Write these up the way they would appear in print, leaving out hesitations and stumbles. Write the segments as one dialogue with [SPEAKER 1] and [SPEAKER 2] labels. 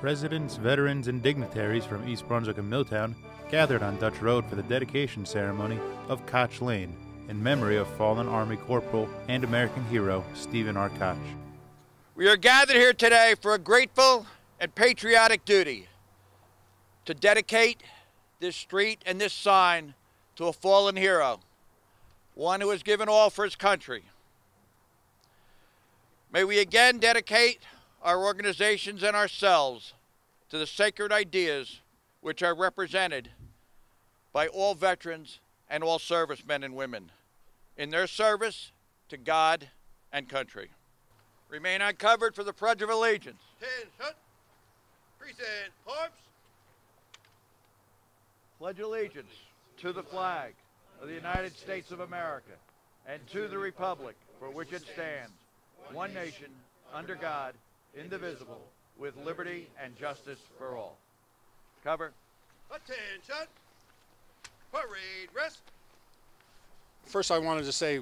[SPEAKER 1] Residents, veterans, and dignitaries from East Brunswick and Milltown gathered on Dutch Road for the dedication ceremony of Koch Lane in memory of fallen Army Corporal and American hero Stephen R. Koch.
[SPEAKER 2] We are gathered here today for a grateful and patriotic duty to dedicate this street and this sign to a fallen hero, one who has given all for his country. May we again dedicate our organizations and ourselves to the sacred ideas which are represented by all veterans and all servicemen and women in their service to God and country. Remain uncovered for the Pledge of Allegiance.
[SPEAKER 3] Attention, present arms.
[SPEAKER 2] Pledge allegiance to the flag of the United States of America and to the republic for which it stands, one nation, under God, indivisible, with liberty and justice for all. Cover.
[SPEAKER 3] Attention, parade rest.
[SPEAKER 4] First, I wanted to say,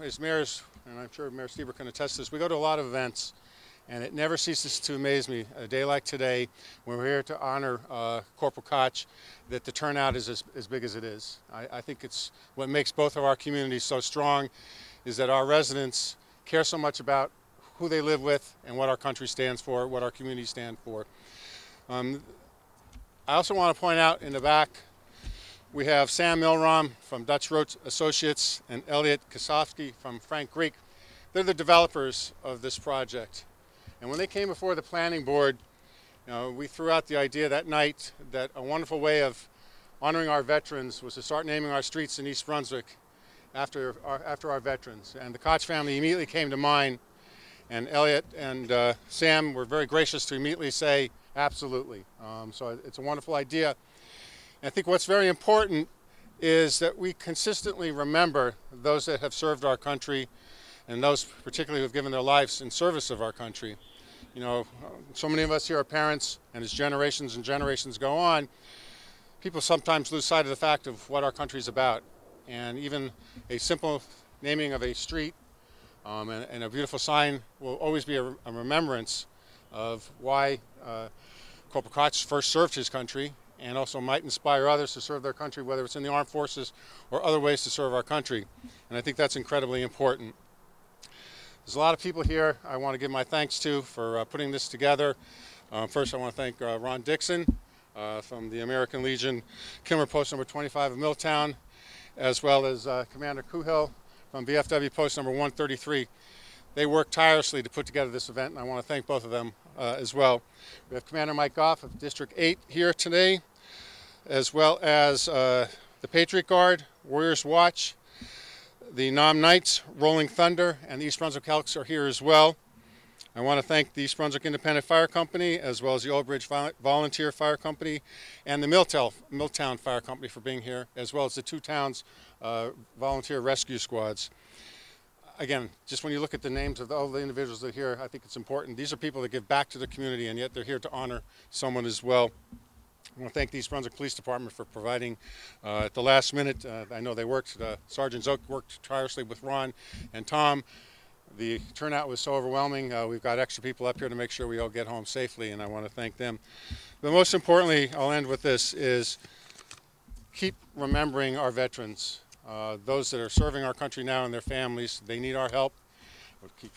[SPEAKER 4] as mayors, and I'm sure Mayor Stieber can attest to this, we go to a lot of events, and it never ceases to amaze me, a day like today, when we're here to honor Corporal Koch, that the turnout is as big as it is. I think it's what makes both of our communities so strong, is that our residents care so much about who they live with and what our country stands for, what our communities stand for. I also want to point out in the back, we have Sam Milram from Dutch Road Associates and Elliot Kasofsky from Frank Greek. They're the developers of this project. And when they came before the planning board, we threw out the idea that night that a wonderful way of honoring our veterans was to start naming our streets in East Brunswick after our veterans. And the Koch family immediately came to mind, and Elliot and Sam were very gracious to immediately say, absolutely. So it's a wonderful idea. I think what's very important is that we consistently remember those that have served our country and those particularly who have given their lives in service of our country. So many of us here are parents, and as generations and generations go on, people sometimes lose sight of the fact of what our country is about. And even a simple naming of a street and a beautiful sign will always be a remembrance of why Corporal Koch first served his country, and also might inspire others to serve their country, whether it's in the armed forces or other ways to serve our country. And I think that's incredibly important. There's a lot of people here I want to give my thanks to for putting this together. First, I want to thank Ron Dixon from the American Legion, Kimmer Post number 25 of Milltown, as well as Commander Kuhil from VFW Post number 133. They worked tirelessly to put together this event, and I want to thank both of them as well. We have Commander Mike Goff of District 8 here today, as well as the Patriot Guard, Warriors Watch, the Nam Knights, Rolling Thunder, and the East Brunswick Elks are here as well. I want to thank the East Brunswick Independent Fire Company, as well as the Old Bridge Volunteer Fire Company, and the Milltown Fire Company for being here, as well as the two towns' volunteer rescue squads. Again, just when you look at the names of all the individuals that are here, I think it's important. These are people that give back to the community, and yet they're here to honor someone as well. I want to thank the East Brunswick Police Department for providing at the last minute. I know they worked, Sergeant Zook worked tirelessly with Ron and Tom. The turnout was so overwhelming. We've got extra people up here to make sure we all get home safely, and I want to thank them. But most importantly, I'll end with this, is keep remembering our veterans. Those that are serving our country now and their families, they need our help. We'll keep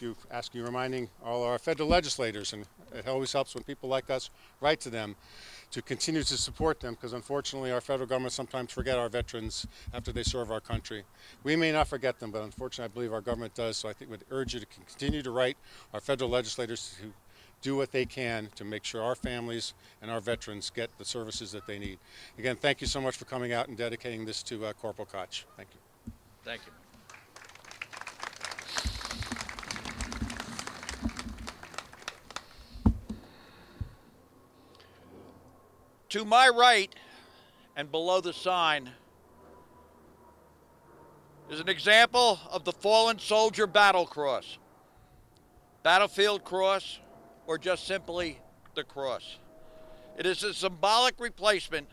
[SPEAKER 4] reminding all our federal legislators, and it always helps when people like us write to them, to continue to support them, because unfortunately our federal government sometimes forget our veterans after they serve our country. We may not forget them, but unfortunately I believe our government does, so I think we'd urge you to continue to write our federal legislators to do what they can to make sure our families and our veterans get the services that they need. Again, thank you so much for coming out and dedicating this to Corporal Koch. Thank you.
[SPEAKER 2] Thank you. To my right and below the sign is an example of the fallen soldier battle cross, battlefield cross, or just simply the cross. It is a symbolic replacement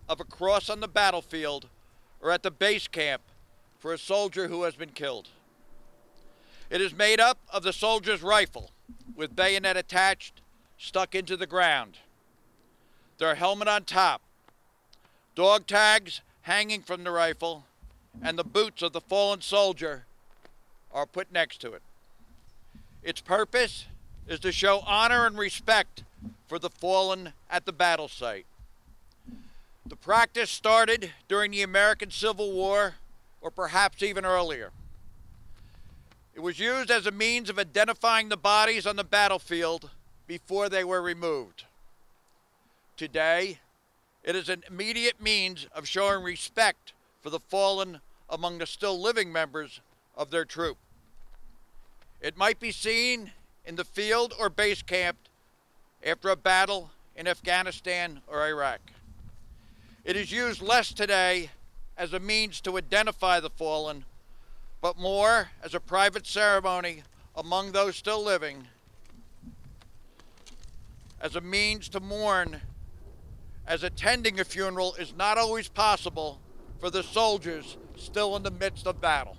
[SPEAKER 2] of a cross on the battlefield or at the base camp for a soldier who has been killed. It is made up of the soldier's rifle with bayonet attached, stuck into the ground. their helmet on top, dog tags hanging from the rifle, and the boots of the fallen soldier are put next to it. Its purpose is to show honor and respect for the fallen at the battle site. The practice started during the American Civil War, or perhaps even earlier. It was used as a means of identifying the bodies on the battlefield before they were removed. Today, it is an immediate means of showing respect for the fallen among the still living members of their troop. It might be seen in the field or base camp after a battle in Afghanistan or Iraq. It is used less today as a means to identify the fallen, but more as a private ceremony among those still living, as a means to mourn, as attending a funeral is not always possible for the soldiers still in the midst of battle.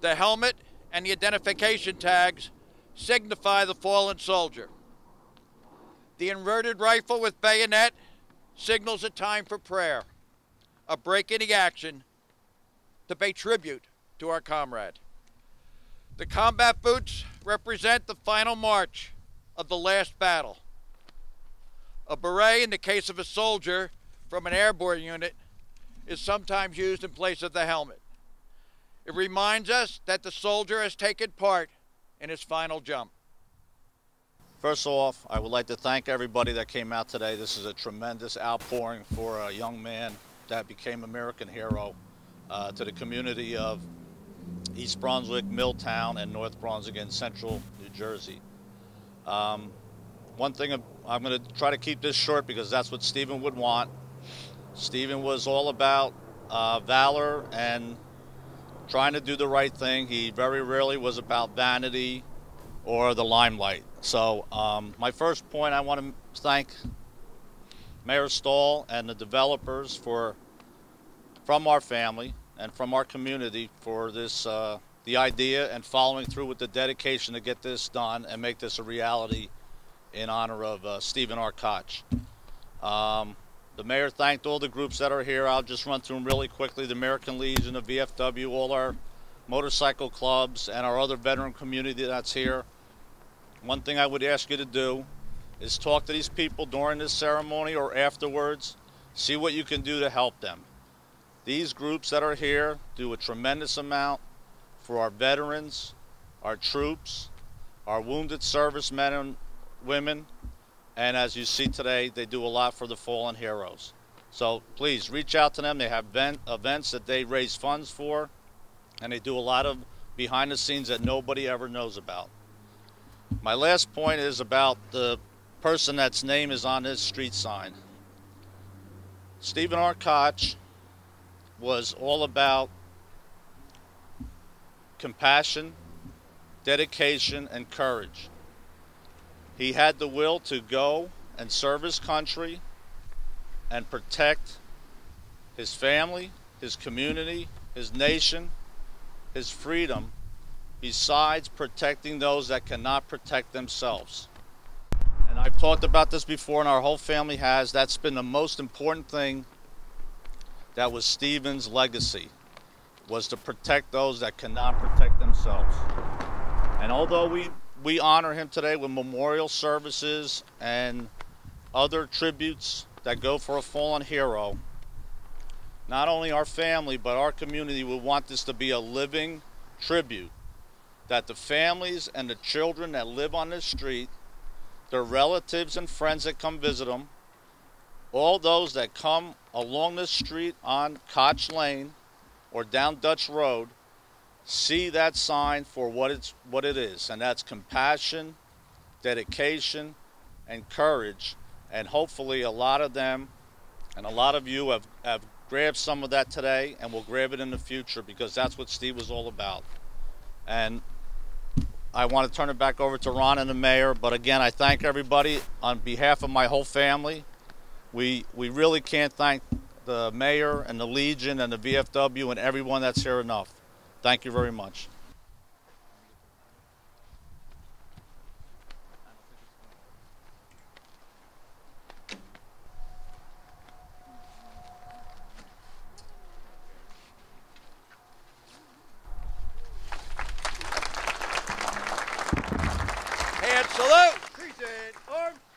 [SPEAKER 2] The helmet and the identification tags signify the fallen soldier. The inverted rifle with bayonet signals a time for prayer, a break in the action to pay tribute to our comrade. The combat boots represent the final march of the last battle. A beret, in the case of a soldier from an airborne unit, is sometimes used in place of the helmet. It reminds us that the soldier has taken part in his final jump.
[SPEAKER 5] First off, I would like to thank everybody that came out today. This is a tremendous outpouring for a young man that became American hero to the community of East Brunswick, Milltown, and North Brunswick in central New Jersey. One thing, I'm going to try to keep this short because that's what Stephen would want. Stephen was all about valor and trying to do the right thing. He very rarely was about vanity or the limelight. So my first point, I want to thank Mayor Stahl and the developers from our family and from our community for this, the idea and following through with the dedication to get this done and make this a reality in honor of Stephen R. Koch. The mayor thanked all the groups that are here. I'll just run through them really quickly. The American Legion, the VFW, all our motorcycle clubs, and our other veteran community that's here. One thing I would ask you to do is talk to these people during this ceremony or afterwards. See what you can do to help them. These groups that are here do a tremendous amount for our veterans, our troops, our wounded servicemen and women, and as you see today, they do a lot for the fallen heroes. So please reach out to them. They have events that they raise funds for, and they do a lot of behind the scenes that nobody ever knows about. My last point is about the person that's name is on this street sign. Stephen R. Koch was all about compassion, dedication, and courage. He had the will to go and serve his country and protect his family, his community, his nation, his freedom, besides protecting those that cannot protect themselves. And I've talked about this before, and our whole family has. That's been the most important thing. That was Stephen's legacy, was to protect those that cannot protect themselves. And although we honor him today with memorial services and other tributes that go for a fallen hero, not only our family but our community would want this to be a living tribute, that the families and the children that live on this street, their relatives and friends that come visit them, all those that come along this street on Koch Lane or down Dutch Road, see that sign for what it is, and that's compassion, dedication, and courage. And hopefully a lot of them and a lot of you have grabbed some of that today and will grab it in the future, because that's what Steve was all about. And I want to turn it back over to Ron and the mayor, but again, I thank everybody on behalf of my whole family. We really can't thank the mayor and the Legion and the VFW and everyone that's here enough. Thank you very much.
[SPEAKER 3] Present arms.